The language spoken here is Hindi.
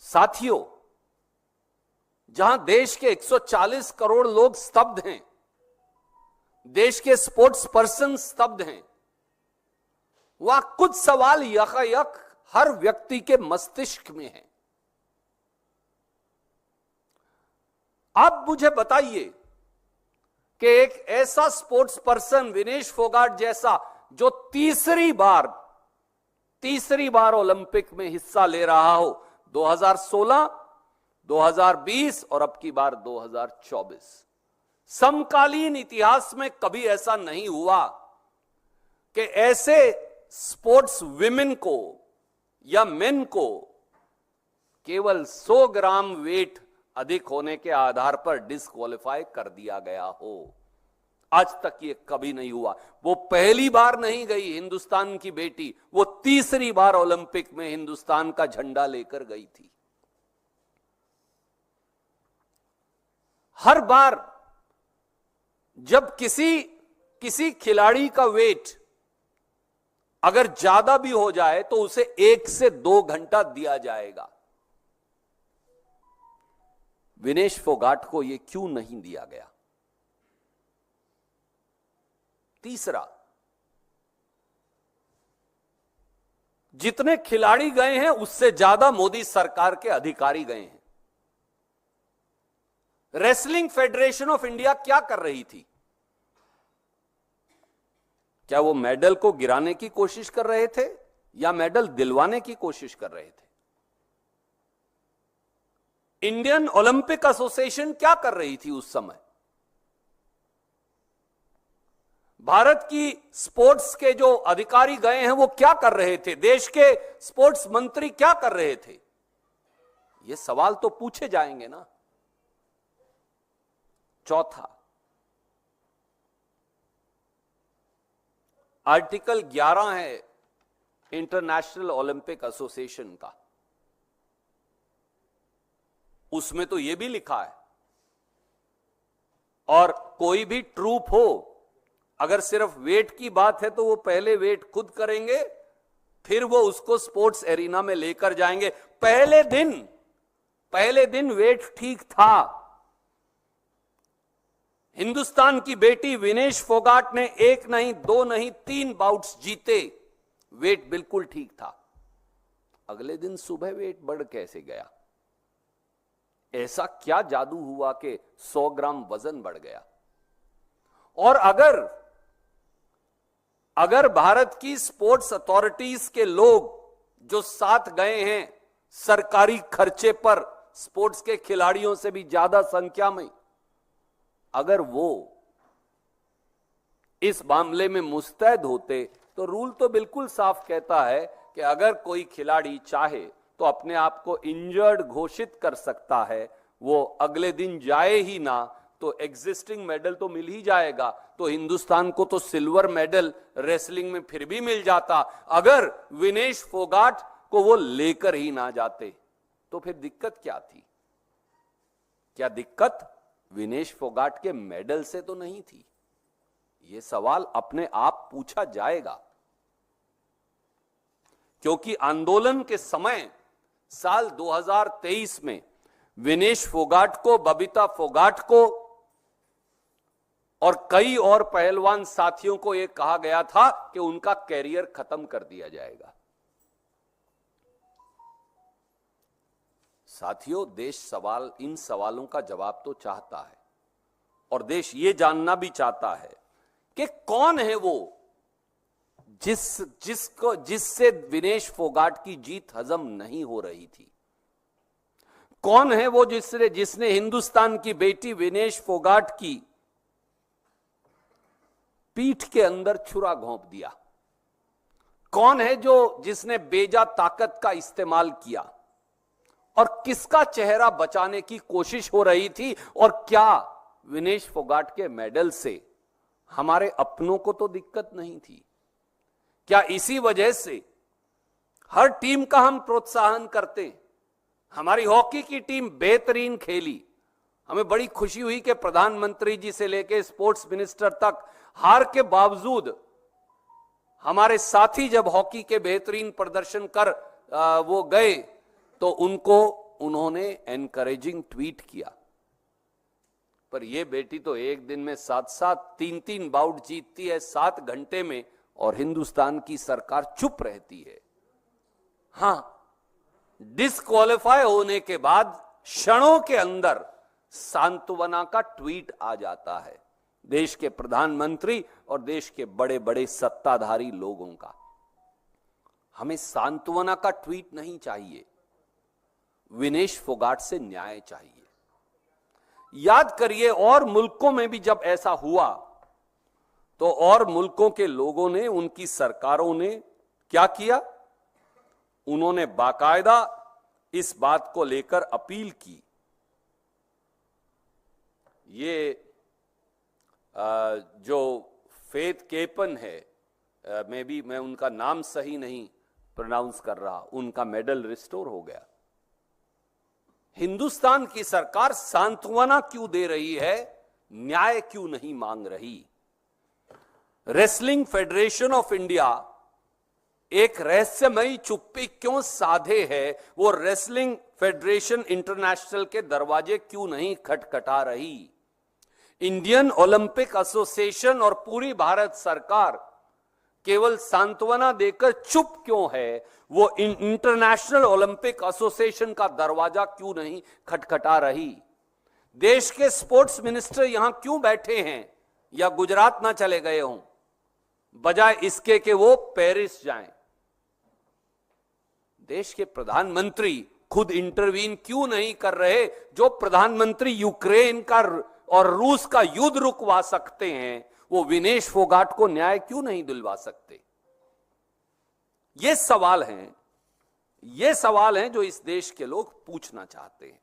साथियों, जहां देश के 140 करोड़ लोग स्तब्ध हैं, देश के स्पोर्ट्स पर्सन स्तब्ध हैं, वहां कुछ सवाल यकायक हर व्यक्ति के मस्तिष्क में है। आप मुझे बताइए कि एक ऐसा स्पोर्ट्स पर्सन विनेश फोगाट जैसा, जो तीसरी बार ओलंपिक में हिस्सा ले रहा हो, 2016, 2020 और अब की बार 2024, समकालीन इतिहास में कभी ऐसा नहीं हुआ कि ऐसे स्पोर्ट्स विमेन को या मेन को केवल 100 ग्राम वेट अधिक होने के आधार पर डिस्क्वालीफाई कर दिया गया हो। आज तक ये कभी नहीं हुआ। वो पहली बार नहीं गई हिंदुस्तान की बेटी, वो तीसरी बार ओलंपिक में हिंदुस्तान का झंडा लेकर गई थी। हर बार जब किसी खिलाड़ी का वेट अगर ज्यादा भी हो जाए तो उसे 1 से 2 घंटा दिया जाएगा। विनेश फोगाट को यह क्यों नहीं दिया गया? तीसरा, जितने खिलाड़ी गए हैं उससे ज्यादा मोदी सरकार के अधिकारी गए हैं। रेसलिंग फेडरेशन ऑफ इंडिया क्या कर रही थी? क्या वो मेडल को गिराने की कोशिश कर रहे थे या मेडल दिलवाने की कोशिश कर रहे थे? इंडियन ओलंपिक एसोसिएशन क्या कर रही थी उस समय? भारत की स्पोर्ट्स के जो अधिकारी गए हैं वो क्या कर रहे थे? देश के स्पोर्ट्स मंत्री क्या कर रहे थे? ये सवाल तो पूछे जाएंगे ना। चौथा, आर्टिकल 11 है इंटरनेशनल ओलंपिक एसोसिएशन का, उसमें तो यह भी लिखा है, और कोई भी ट्रूप हो, अगर सिर्फ वेट की बात है तो वो पहले वेट खुद करेंगे, फिर वो उसको स्पोर्ट्स एरिना में लेकर जाएंगे। पहले दिन वेट ठीक था। हिंदुस्तान की बेटी विनेश फोगाट ने 1 नहीं 2 नहीं 3 बाउट्स जीते, वेट बिल्कुल ठीक था। अगले दिन सुबह वेट बढ़ कैसे गया? ऐसा क्या जादू हुआ कि 100 ग्राम वजन बढ़ गया? और अगर भारत की स्पोर्ट्स अथॉरिटीज के लोग जो साथ गए हैं सरकारी खर्चे पर स्पोर्ट्स के खिलाड़ियों से भी ज्यादा संख्या में, अगर वो इस मामले में मुस्तैद होते तो रूल तो बिल्कुल साफ कहता है कि अगर कोई खिलाड़ी चाहे तो अपने आप को इंजर्ड घोषित कर सकता है, वो अगले दिन जाए ही ना तो एग्जिस्टिंग मेडल तो मिल ही जाएगा। तो हिंदुस्तान को तो सिल्वर मेडल रेसलिंग में फिर भी मिल जाता। अगर विनेश फोगाट को वो लेकर ही ना जाते तो फिर दिक्कत क्या थी? क्या दिक्कत विनेश फोगाट के मेडल से तो नहीं थी? यह सवाल अपने आप पूछा जाएगा, क्योंकि आंदोलन के समय साल 2023 में विनेश फोगाट को, बबीता फोगाट को और कई और पहलवान साथियों को यह कहा गया था कि उनका कैरियर खत्म कर दिया जाएगा। साथियों, देश इन सवालों का जवाब तो चाहता है, और देश ये जानना भी चाहता है कि कौन है वो जिससे विनेश फोगाट की जीत हजम नहीं हो रही थी। कौन है वो जिसने हिंदुस्तान की बेटी विनेश फोगाट की पीठ के अंदर छुरा घोंप दिया? कौन है जिसने बेजा ताकत का इस्तेमाल किया? और किसका चेहरा बचाने की कोशिश हो रही थी? और क्या विनेश फोगाट के मेडल से हमारे अपनों को तो दिक्कत नहीं थी? क्या इसी वजह से हर टीम का हम प्रोत्साहन करते? हमारी हॉकी की टीम बेहतरीन खेली, हमें बड़ी खुशी हुई कि प्रधानमंत्री जी से लेकर स्पोर्ट्स मिनिस्टर तक हार के बावजूद हमारे साथी जब हॉकी के बेहतरीन प्रदर्शन कर वो गए तो उनको उन्होंने एनकरेजिंग ट्वीट किया, पर यह बेटी तो एक दिन में 7-7 3-3 बाउट जीतती है 7 घंटे में, और हिंदुस्तान की सरकार चुप रहती है। हां, डिस्क्वालीफाई होने के बाद क्षणों के अंदर सांत्वना का ट्वीट आ जाता है देश के प्रधानमंत्री और देश के बड़े बड़े सत्ताधारी लोगों का। हमें सांत्वना का ट्वीट नहीं चाहिए, विनेश फोगाट से न्याय चाहिए। याद करिए, और मुल्कों में भी जब ऐसा हुआ तो और मुल्कों के लोगों ने, उनकी सरकारों ने क्या किया? उन्होंने बाकायदा इस बात को लेकर अपील की। ये जो फेथ केपन है, मैं उनका नाम सही नहीं प्रोनाउंस कर रहा, उनका मेडल रिस्टोर हो गया। हिंदुस्तान की सरकार सांत्वना क्यों दे रही है, न्याय क्यों नहीं मांग रही? रेसलिंग फेडरेशन ऑफ इंडिया एक रहस्यमयी चुप्पी क्यों साधे है? वो रेसलिंग फेडरेशन इंटरनेशनल के दरवाजे क्यों नहीं खटखटा रही? इंडियन ओलंपिक एसोसिएशन और पूरी भारत सरकार केवल सांत्वना देकर चुप क्यों है? वो इंटरनेशनल ओलंपिक एसोसिएशन का दरवाजा क्यों नहीं खटखटा रही? देश के स्पोर्ट्स मिनिस्टर यहां क्यों बैठे हैं, या गुजरात ना चले गए हों, बजाय इसके कि वो पेरिस जाएं? देश के प्रधानमंत्री खुद इंटरवीन क्यों नहीं कर रहे? जो प्रधानमंत्री यूक्रेन का और रूस का युद्ध रुकवा सकते हैं, वो विनेश फोगाट को न्याय क्यों नहीं दिलवा सकते? ये सवाल हैं जो इस देश के लोग पूछना चाहते हैं।